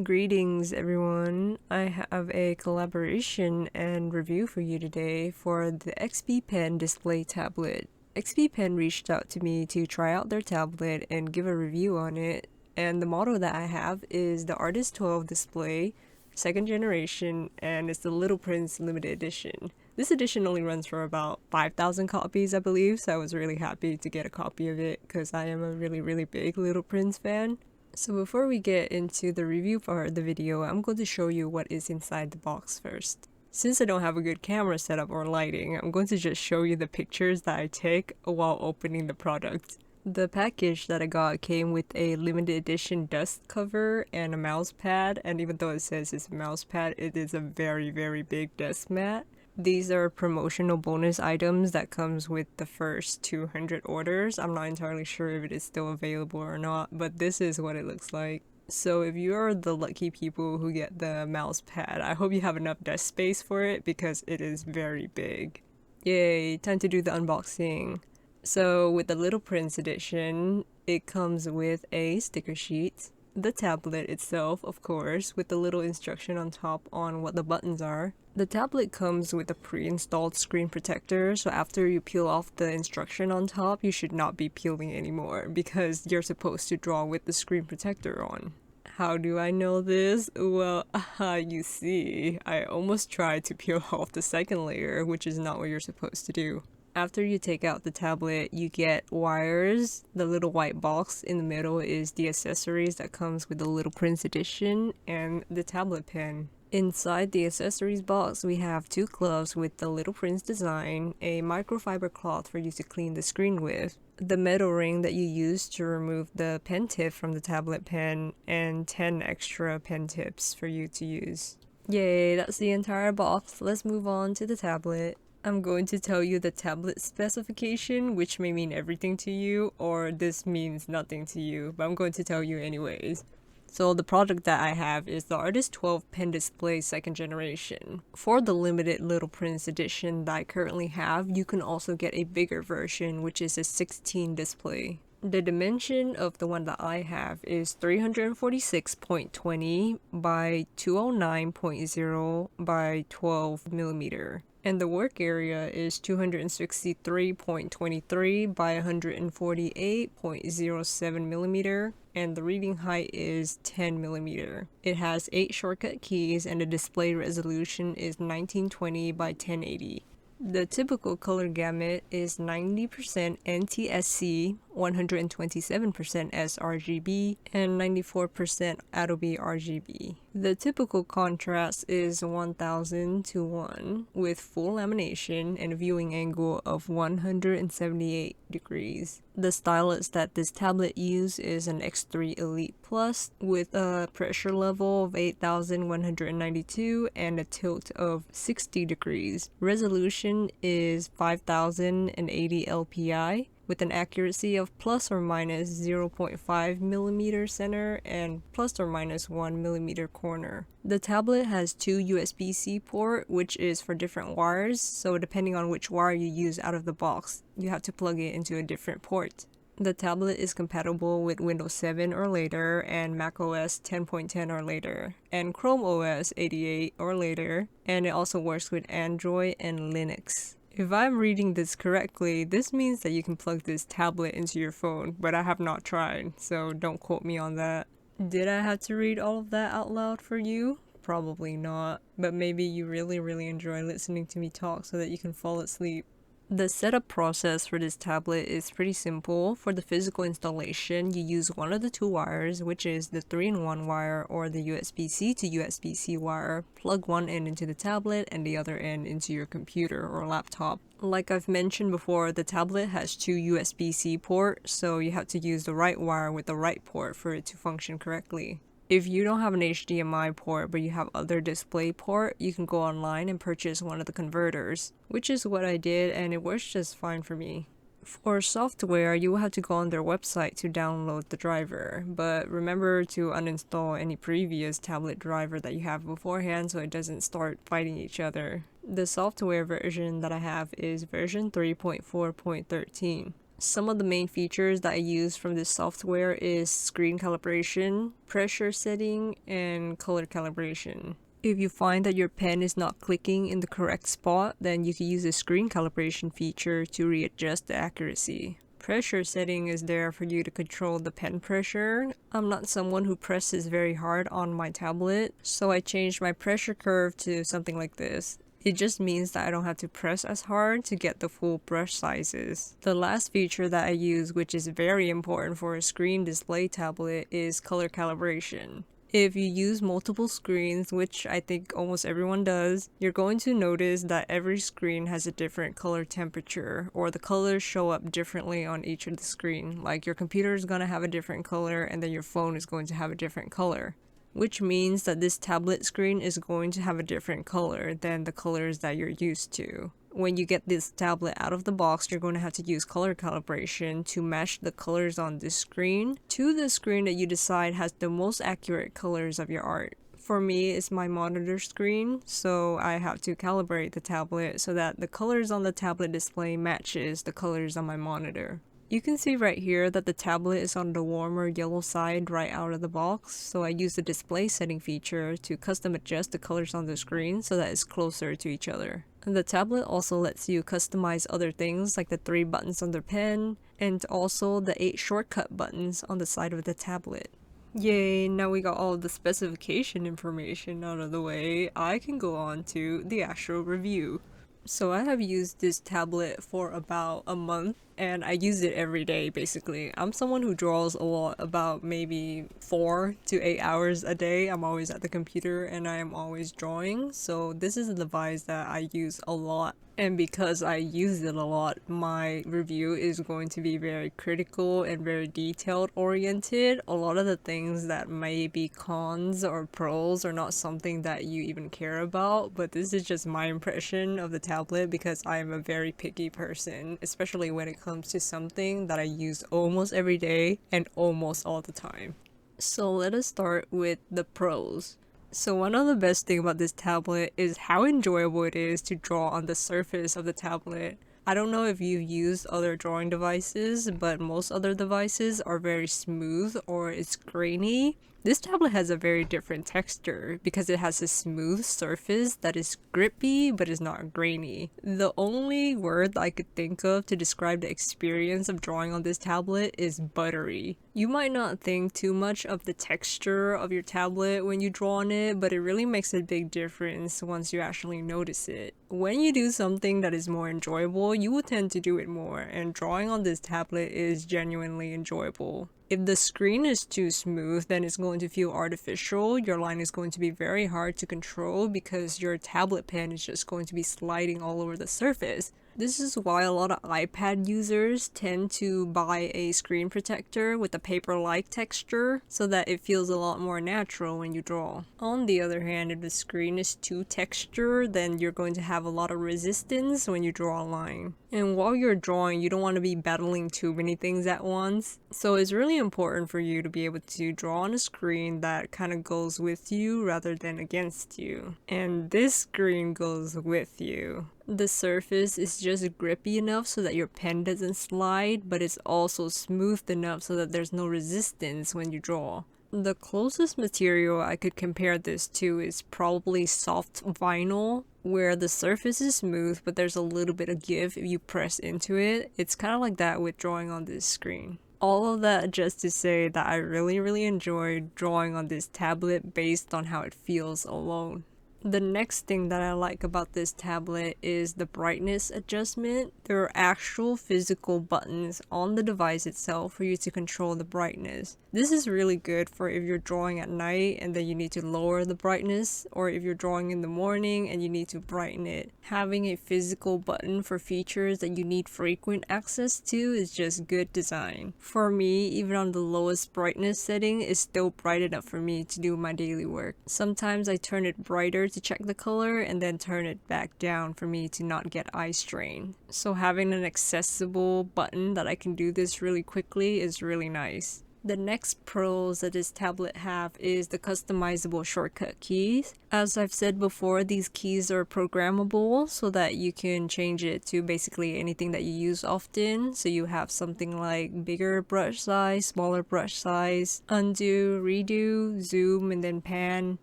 Greetings everyone, I have a collaboration and review for you today for the XPPen display tablet. XPPen reached out to me to try out their tablet and give a review on it, and the model that I have is the Artist 12 display, second generation, and it's the Little Prince limited edition. This edition only runs for about 5,000 copies I believe, so I was really happy to get a copy of it because I am a really big Little Prince fan. So before we get into the review part of the video, I'm going to show you what is inside the box first. Since I don't have a good camera setup or lighting, I'm going to just show you the pictures that I take while opening the product. The package that I got came with a limited edition dust cover and a mouse pad, and even though it says it's a mouse pad, it is a very big dust mat. These are promotional bonus items that comes with the first 200 orders. I'm not entirely sure if it is still available or not, but this is what it looks like. So if you are the lucky people who get the mouse pad, I hope you have enough desk space for it because it is very big. Yay, time to do the unboxing. So with the Little Prince edition, it comes with a sticker sheet, the tablet itself, of course, with the little instruction on top on what the buttons are. The tablet comes with a pre-installed screen protector, so after you peel off the instruction on top, you should not be peeling anymore because you're supposed to draw with the screen protector on. How do I know this? Well, you see, I almost tried to peel off the second layer, which is not what you're supposed to do. After you take out the tablet, you get wires. The little white box in the middle is the accessories that comes with the Little Prince edition and the tablet pen. Inside the accessories box, we have two gloves with the Little Prince design, a microfiber cloth for you to clean the screen with, the metal ring that you use to remove the pen tip from the tablet pen, and 10 extra pen tips for you to use. Yay, that's the entire box. Let's move on to the tablet. I'm going to tell you the tablet specification, which may mean everything to you, or this means nothing to you, but I'm going to tell you anyways. So the product that I have is the Artist 12 Pen Display 2nd generation. For the limited Little Prince edition that I currently have, you can also get a bigger version, which is a 16 display. The dimension of the one that I have is 346.20 by 209.0 by 12 millimeter. And the work area is 263.23 by 148.07 millimeter, and the reading height is 10 millimeter. It has 8 shortcut keys and the display resolution is 1920 by 1080. The typical color gamut is 90% NTSC, 127% sRGB, and 94% Adobe RGB. The typical contrast is 1000 to 1, with full lamination and a viewing angle of 178 degrees. The stylus that this tablet uses is an X3 Elite Plus with a pressure level of 8192 and a tilt of 60 degrees. Resolution is 5080 LPI with an accuracy of plus or minus 0.5 millimeter center and plus or minus 1 millimeter corner. The tablet has two USB-C port, which is for different wires, so depending on which wire you use out of the box, you have to plug it into a different port. The tablet is compatible with Windows 7 or later and macOS 10.10 or later, and Chrome OS 88 or later, and it also works with Android and Linux. If I'm reading this correctly, this means that you can plug this tablet into your phone, but I have not tried, so don't quote me on that. Did I have to read all of that out loud for you? Probably not, but maybe you really enjoy listening to me talk so that you can fall asleep. The setup process for this tablet is pretty simple. For the physical installation, you use one of the two wires, which is the 3-in-1 wire or the USB-C to USB-C wire. Plug one end into the tablet and the other end into your computer or laptop. Like I've mentioned before, the tablet has two USB-C ports, so you have to use the right wire with the right port for it to function correctly. If you don't have an HDMI port but you have other display port, you can go online and purchase one of the converters, which is what I did and it works just fine for me. For software, you will have to go on their website to download the driver, but remember to uninstall any previous tablet driver that you have beforehand so it doesn't start fighting each other. The software version that I have is version 3.4.13. Some of the main features that I use from this software is screen calibration, pressure setting, and color calibration. If you find that your pen is not clicking in the correct spot, then you can use the screen calibration feature to readjust the accuracy. Pressure setting is there for you to control the pen pressure. I'm not someone who presses very hard on my tablet, so I changed my pressure curve to something like this. It just means that I don't have to press as hard to get the full brush sizes. The last feature that I use, which is very important for a screen display tablet, is color calibration. If you use multiple screens, which I think almost everyone does, you're going to notice that every screen has a different color temperature, or the colors show up differently on each of the screen. Like your computer is going to have a different color, and then your phone is going to have a different color, which means that this tablet screen is going to have a different color than the colors that you're used to. When you get this tablet out of the box, you're going to have to use color calibration to match the colors on this screen to the screen that you decide has the most accurate colors of your art. For me, it's my monitor screen, so I have to calibrate the tablet so that the colors on the tablet display matches the colors on my monitor. You can see right here that the tablet is on the warmer yellow side right out of the box, so I use the display setting feature to custom adjust the colors on the screen so that it's closer to each other. And the tablet also lets you customize other things like the 3 buttons on the pen and also the 8 shortcut buttons on the side of the tablet. Yay, now we got all of the specification information out of the way, I can go on to the actual review. So I have used this tablet for about a month and I use it every day basically. I'm someone who draws a lot, about maybe 4 to 8 hours a day. I'm always at the computer and I am always drawing, so this is a device that I use a lot. And because I use it a lot, my review is going to be very critical and very detailed oriented. A lot of the things that may be cons or pros are not something that you even care about, but this is just my impression of the tablet because I am a very picky person, especially when it comes to something that I use almost every day and almost all the time. So let us start with the pros. So one of the best things about this tablet is how enjoyable it is to draw on the surface of the tablet. I don't know if you've used other drawing devices, but most other devices are very smooth or it's grainy. This tablet has a very different texture because it has a smooth surface that is grippy but is not grainy. The only word I could think of to describe the experience of drawing on this tablet is buttery. You might not think too much of the texture of your tablet when you draw on it, but it really makes a big difference once you actually notice it. When you do something that is more enjoyable, you will tend to do it more, and drawing on this tablet is genuinely enjoyable. If the screen is too smooth, then it's going to feel artificial. Your line is going to be very hard to control because your tablet pen is just going to be sliding all over the surface. This is why a lot of iPad users tend to buy a screen protector with a paper-like texture so that it feels a lot more natural when you draw. On the other hand, if the screen is too textured, then you're going to have a lot of resistance when you draw a line. And while you're drawing, you don't want to be battling too many things at once. So it's really important for you to be able to draw on a screen that kind of goes with you rather than against you. And this screen goes with you. The surface is just grippy enough so that your pen doesn't slide, but it's also smooth enough so that there's no resistance when you draw. The closest material I could compare this to is probably soft vinyl, where the surface is smooth but there's a little bit of give if you press into it. It's kind of like that with drawing on this screen. All of that just to say that I really enjoyed drawing on this tablet based on how it feels alone. The next thing that I like about this tablet is the brightness adjustment. There are actual physical buttons on the device itself for you to control the brightness. This is really good for if you're drawing at night and then you need to lower the brightness, or if you're drawing in the morning and you need to brighten it. Having a physical button for features that you need frequent access to is just good design. For me, even on the lowest brightness setting, it's still bright enough for me to do my daily work. Sometimes I turn it brighter to check the color and then turn it back down for me to not get eye strain. So having an accessible button that I can do this really quickly is really nice. The next pros that this tablet have is the customizable shortcut keys. As I've said before, these keys are programmable so that you can change it to basically anything that you use often. So you have something like bigger brush size, smaller brush size, undo, redo, zoom, and then pan,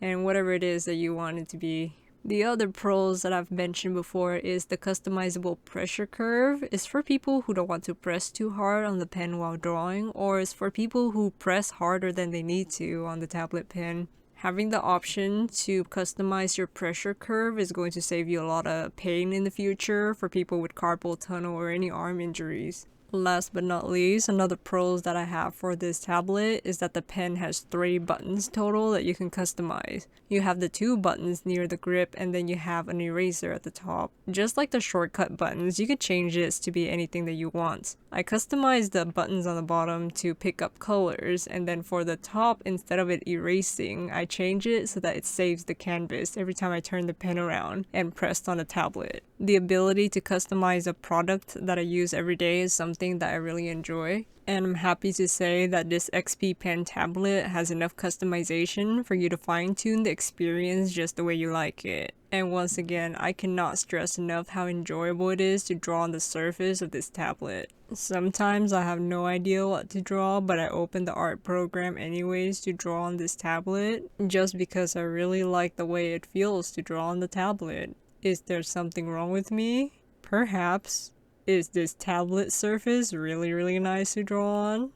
and whatever it is that you want it to be. The other pros that I've mentioned before is the customizable pressure curve. It's for people who don't want to press too hard on the pen while drawing, or it's for people who press harder than they need to on the tablet pen. Having the option to customize your pressure curve is going to save you a lot of pain in the future for people with carpal tunnel or any arm injuries. Last but not least, another pros that I have for this tablet is that the pen has 3 buttons total that you can customize. You have the 2 buttons near the grip, and then you have an eraser at the top. Just like the shortcut buttons, you could change this to be anything that you want. I customized the buttons on the bottom to pick up colors, and then for the top, instead of it erasing, I change it so that it saves the canvas every time I turn the pen around and press on the tablet. The ability to customize a product that I use every day is something that I really enjoy, and I'm happy to say that this XPPen tablet has enough customization for you to fine-tune the experience just the way you like it. And once again, I cannot stress enough how enjoyable it is to draw on the surface of this tablet. Sometimes I have no idea what to draw, but I open the art program anyways to draw on this tablet, just because I really like the way it feels to draw on the tablet. Is there something wrong with me? Perhaps. Is this tablet surface really nice to draw on?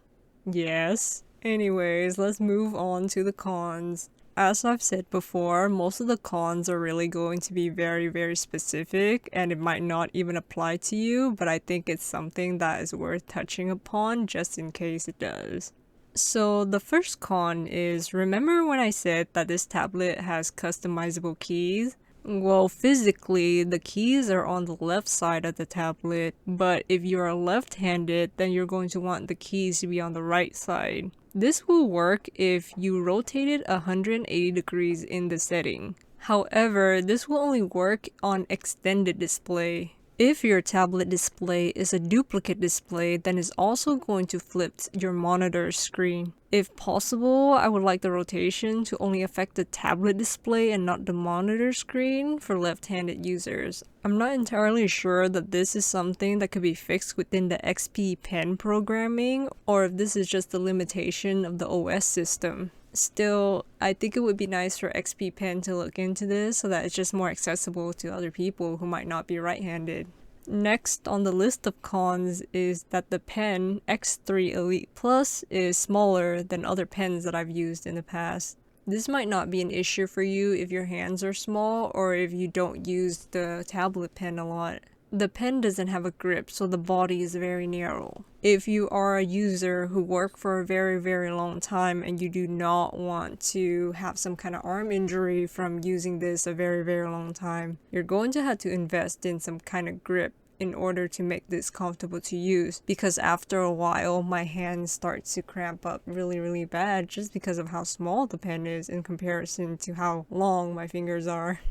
Yes. Anyways, let's move on to the cons. As I've said before, most of the cons are really going to be very specific, and it might not even apply to you, but I think it's something that is worth touching upon just in case it does. So the first con is, remember when I said that this tablet has customizable keys? Well, physically, the keys are on the left side of the tablet, but if you are left-handed, then you're going to want the keys to be on the right side. This will work if you rotate it 180 degrees in the setting. However, this will only work on extended display. If your tablet display is a duplicate display, then it's also going to flip your monitor screen. If possible, I would like the rotation to only affect the tablet display and not the monitor screen for left-handed users. I'm not entirely sure that this is something that could be fixed within the XPPen programming, or if this is just the limitation of the OS system. Still, I think it would be nice for XPPen to look into this so that it's just more accessible to other people who might not be right-handed. Next on the list of cons is that the pen X3 Elite Plus is smaller than other pens that I've used in the past. This might not be an issue for you if your hands are small or if you don't use the tablet pen a lot. The pen doesn't have a grip, so the body is very narrow. If you are a user who worked for a very long time and you do not want to have some kind of arm injury from using this a very long time, you're going to have to invest in some kind of grip in order to make this comfortable to use, because after a while my hands start to cramp up really bad just because of how small the pen is in comparison to how long my fingers are.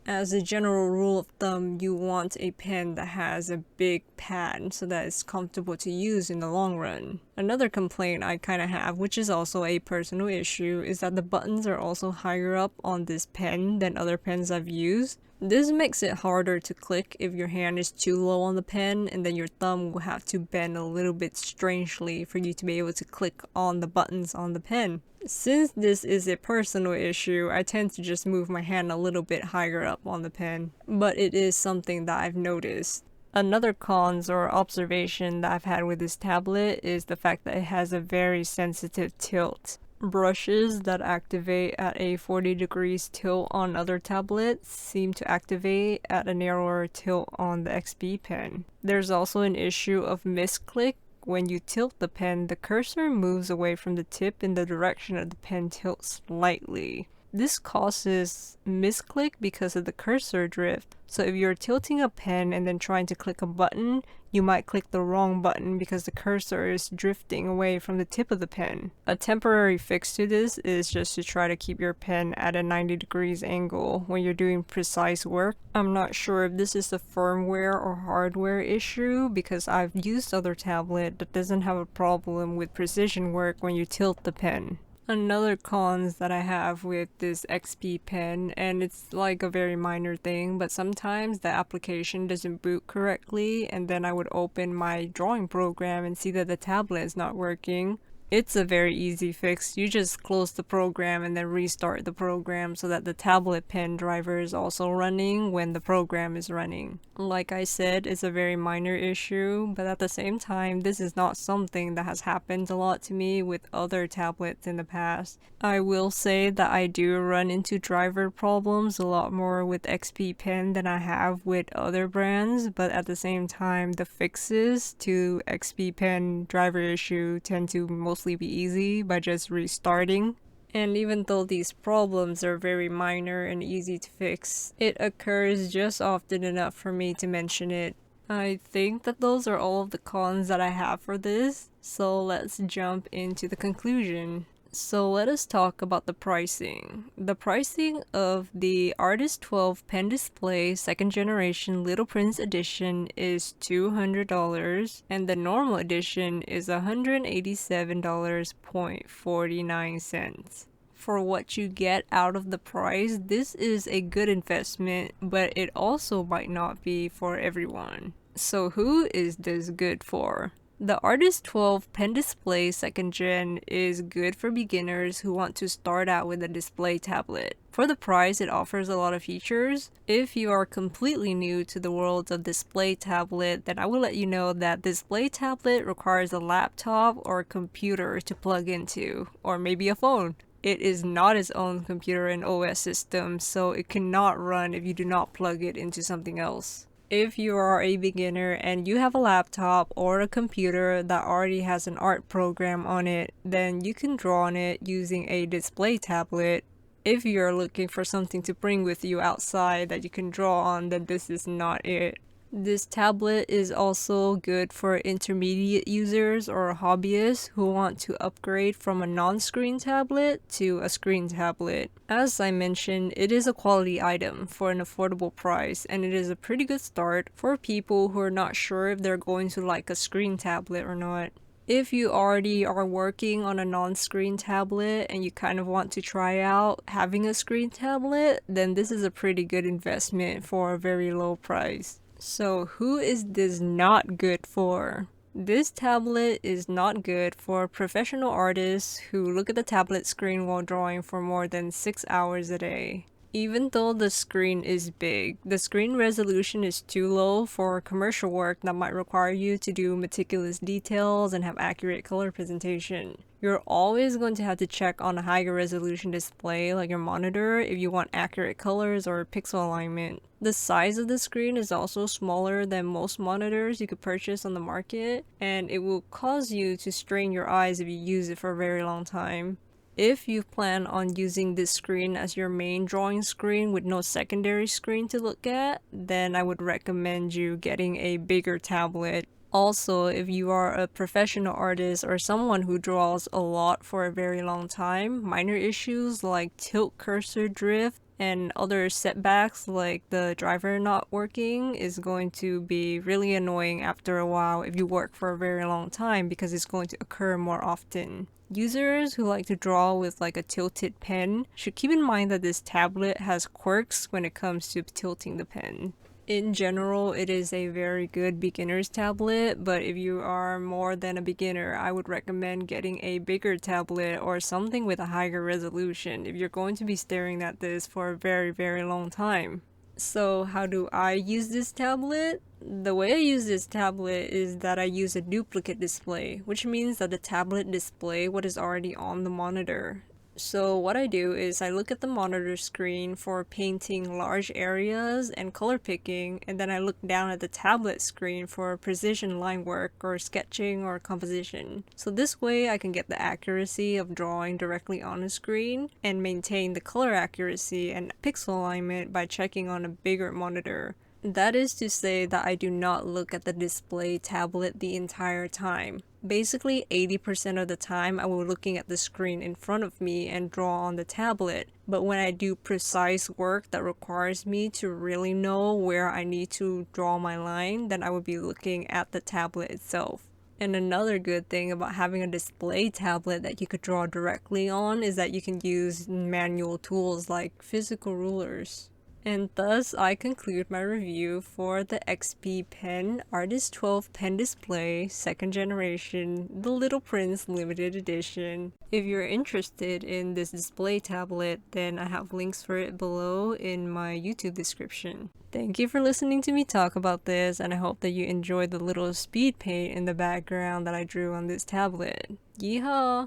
As a general rule of thumb, you want a pen that has a big pad so that it's comfortable to use in the long run. Another complaint I kind of have, which is also a personal issue, is that the buttons are also higher up on this pen than other pens I've used. This makes it harder to click if your hand is too low on the pen, and then your thumb will have to bend a little bit strangely for you to be able to click on the buttons on the pen. Since this is a personal issue, I tend to just move my hand a little bit higher up on the pen, but it is something that I've noticed. Another cons or observation that I've had with this tablet is the fact that it has a very sensitive tilt. Brushes that activate at a 40 degrees tilt on other tablets seem to activate at a narrower tilt on the XPPen. There's also an issue of misclick. When you tilt the pen, the cursor moves away from the tip in the direction of the pen tilt slightly. This causes misclick because of the cursor drift. So if you're tilting a pen and then trying to click a button, you might click the wrong button because the cursor is drifting away from the tip of the pen. A temporary fix to this is just to try to keep your pen at a 90 degrees angle when you're doing precise work. I'm not sure if this is a firmware or hardware issue because I've used other tablet that doesn't have a problem with precision work when you tilt the pen. Another cons that I have with this XPPen, and it's like a very minor thing, but sometimes the application doesn't boot correctly and then I would open my drawing program and see that the tablet is not working. It's a very easy fix. You just close the program and then restart the program so that the tablet pen driver is also running when the program is running. Like I said, it's a very minor issue, but at the same time, this is not something that has happened a lot to me with other tablets in the past. I will say that I do run into driver problems a lot more with XPPen than I have with other brands, but at the same time, the fixes to XPPen driver issue tend to mostly be easy by just restarting. And even though these problems are very minor and easy to fix, it occurs just often enough for me to mention it. I think that those are all of the cons that I have for this, so let's jump into the conclusion. So let us talk about the pricing. The pricing of the Artist 12 Pen Display 2nd Generation Little Prince Edition is $200 and the normal edition is $187.49. For what you get out of the price, this is a good investment, but it also might not be for everyone. So who is this good for? The Artist 12 Pen Display 2nd Gen is good for beginners who want to start out with a display tablet. For the price, it offers a lot of features. If you are completely new to the world of display tablet, then I will let you know that display tablet requires a laptop or a computer to plug into, or maybe a phone. It is not its own computer and OS system, so it cannot run if you do not plug it into something else. If you are a beginner and you have a laptop or a computer that already has an art program on it, then you can draw on it using a display tablet. If you're looking for something to bring with you outside that you can draw on, then this is not it. This tablet is also good for intermediate users or hobbyists who want to upgrade from a non-screen tablet to a screen tablet. As I mentioned, it is a quality item for an affordable price, and it is a pretty good start for people who are not sure if they're going to like a screen tablet or not. If you already are working on a non-screen tablet and you kind of want to try out having a screen tablet, then this is a pretty good investment for a very low price. So who is this not good for? This tablet is not good for professional artists who look at the tablet screen while drawing for more than 6 hours a day. Even though the screen is big, the screen resolution is too low for commercial work that might require you to do meticulous details and have accurate color presentation. You're always going to have to check on a higher resolution display like your monitor if you want accurate colors or pixel alignment. The size of the screen is also smaller than most monitors you could purchase on the market, and it will cause you to strain your eyes if you use it for a very long time. If you plan on using this screen as your main drawing screen with no secondary screen to look at, then I would recommend you getting a bigger tablet. Also, if you are a professional artist or someone who draws a lot for a very long time, minor issues like tilt cursor drift and other setbacks like the driver not working is going to be really annoying after a while if you work for a very long time because it's going to occur more often. Users who like to draw with like a tilted pen should keep in mind that this tablet has quirks when it comes to tilting the pen. In general, it is a very good beginner's tablet, but if you are more than a beginner, I would recommend getting a bigger tablet or something with a higher resolution if you're going to be staring at this for a very, very long time. So how do I use this tablet? The way I use this tablet is that I use a duplicate display, which means that the tablet displays what is already on the monitor. So what I do is I look at the monitor screen for painting large areas and color picking, and then I look down at the tablet screen for precision line work or sketching or composition. So this way I can get the accuracy of drawing directly on the screen and maintain the color accuracy and pixel alignment by checking on a bigger monitor. That is to say that I do not look at the display tablet the entire time. Basically, 80% of the time I will be looking at the screen in front of me and draw on the tablet. But when I do precise work that requires me to really know where I need to draw my line, then I would be looking at the tablet itself. And another good thing about having a display tablet that you could draw directly on is that you can use manual tools like physical rulers. And thus, I conclude my review for the XPPen Artist 12 pen display, 2nd generation, the Little Prince limited edition. If you're interested in this display tablet, then I have links for it below in my YouTube description. Thank you for listening to me talk about this, and I hope that you enjoyed the little speed paint in the background that I drew on this tablet. Yeehaw!